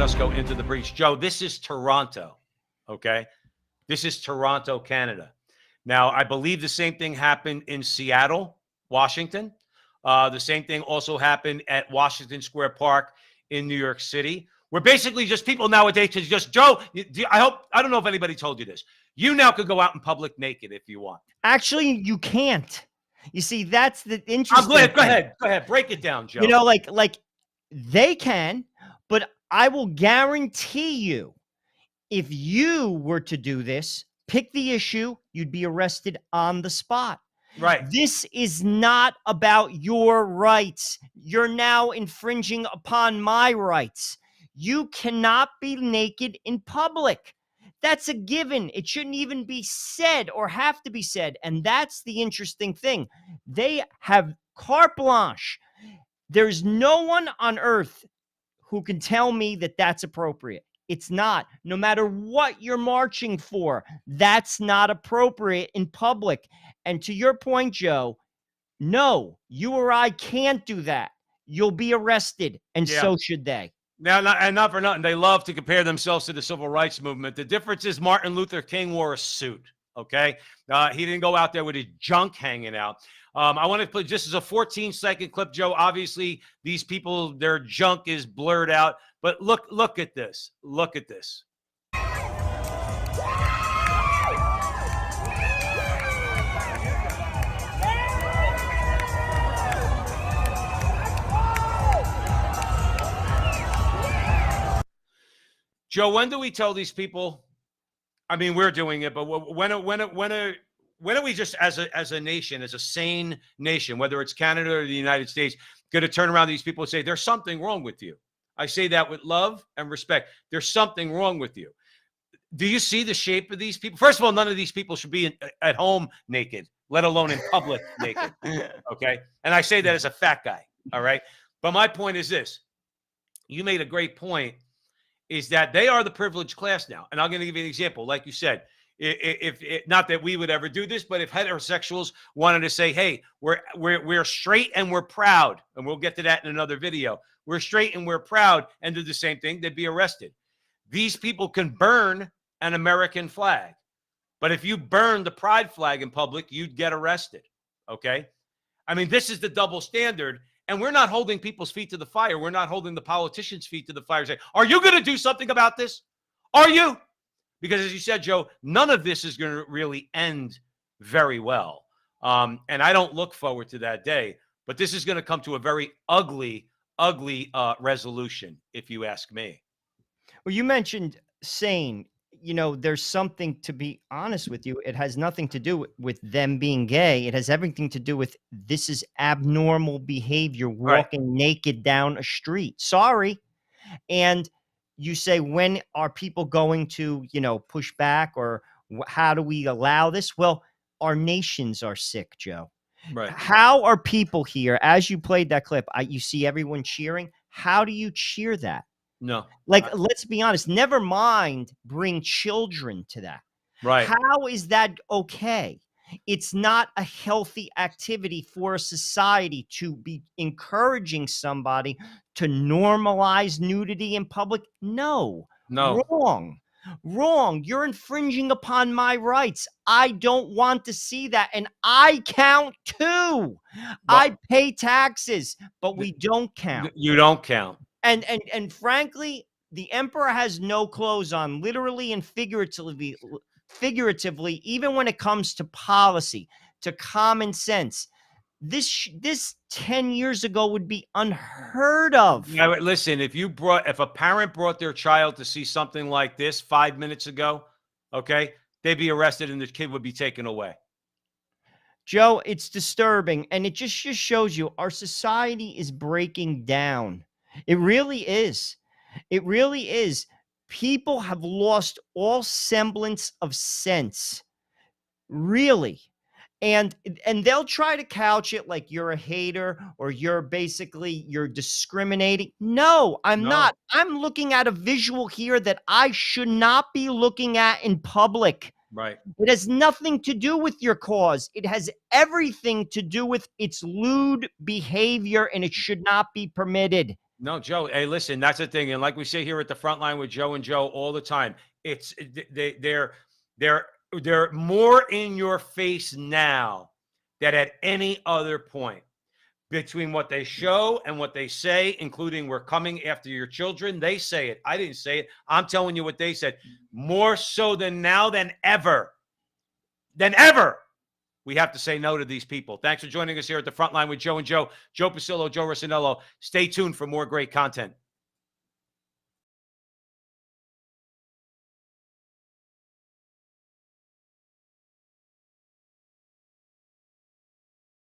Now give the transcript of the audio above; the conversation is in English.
let us go into the breach. Joe, this is Toronto, okay? This is Toronto, Canada. Now, I believe the same thing happened in Seattle, Washington. The same thing also happened at Washington Square Park in New York City. We're basically just people nowadays just, Joe, I don't know if anybody told you this. You now could go out in public naked if you want. Actually, you can't. You see, that's the interesting thing. Go ahead. Break it down, Joe. You know, like they can, but I will guarantee you, if you were to do this, pick the issue, you'd be arrested on the spot. Right. This is not about your rights. You're now infringing upon my rights. You cannot be naked in public. That's a given. It shouldn't even be said or have to be said. And that's the interesting thing. They have carte blanche. There's no one on earth who can tell me that that's appropriate. It's not. No matter what you're marching for, that's not appropriate in public. And to your point, Joe, no, you or I can't do that. You'll be arrested, and so should they. Now, not for nothing, they love to compare themselves to the civil rights movement. The difference is Martin Luther King wore a suit, okay? He didn't go out there with his junk hanging out. I want to play, this is a 14-second clip, Joe. Obviously, these people, their junk is blurred out. But look at this. Look at this. Joe, when do we tell these people? I mean, we're doing it, but when are we just as a nation, as a sane nation, whether it's Canada or the United States, going to turn around to these people and say, there's something wrong with you? I say that with love and respect. There's something wrong with you. Do you see the shape of these people? First of all, none of these people should be at home naked, let alone in public naked. Okay. And I say that as a fat guy. All right. But my point is this. You made a great point, is that they are the privileged class now. And I'm going to give you an example. Like you said, if not that we would ever do this, but if heterosexuals wanted to say, hey, we're straight and we're proud, and we'll get to that in another video. We're straight and we're proud, and do the same thing, they'd be arrested. These people can burn an American flag. But if you burn the pride flag in public, you'd get arrested. Okay? I mean, this is the double standard. And we're not holding people's feet to the fire. We're not holding the politicians' feet to the fire. Say, are you going to do something about this? Are you? Because as you said, Joe, none of this is going to really end very well. And I don't look forward to that day. But this is going to come to a very ugly resolution, if you ask me. Well, you mentioned sane. You know, there's something, to be honest with you, it has nothing to do with them being gay. It has everything to do with, this is abnormal behavior, walking naked down a street. Sorry. And you say, when are people going to, push back, or how do we allow this? Well, our nations are sick, Joe. Right. How are people here, as you played that clip, you see everyone cheering. How do you cheer that? No. Let's be honest, never mind bring children to that. Right. How is that okay? It's not a healthy activity for a society to be encouraging somebody to normalize nudity in public. No. Wrong. You're infringing upon my rights. I don't want to see that. And I count too. I pay taxes, but we don't count. You don't count. And frankly, the emperor has no clothes on, literally and figuratively, even when it comes to policy, to common sense. This 10 years ago would be unheard of. Now, listen, if a parent brought their child to see something like this 5 minutes ago, okay, they'd be arrested and the kid would be taken away. Joe, it's disturbing, and it just shows you our society is breaking down. It really is. It really is. People have lost all semblance of sense. Really. And they'll try to couch it like you're a hater, or you're discriminating. No, I'm not. I'm looking at a visual here that I should not be looking at in public. Right. It has nothing to do with your cause. It has everything to do with its lewd behavior, and it should not be permitted. No, Joe. Hey, listen, that's the thing. And like we say here at the front line with Joe and Joe all the time, it's they're they're more in your face now than at any other point. Between what they show and what they say, including we're coming after your children, they say it. I didn't say it. I'm telling you what they said. More so than now than ever. Than ever. We have to say no to these people. Thanks for joining us here at the front line with Joe and Joe. Joe Pasillo, Joe Rossinello. Stay tuned for more great content.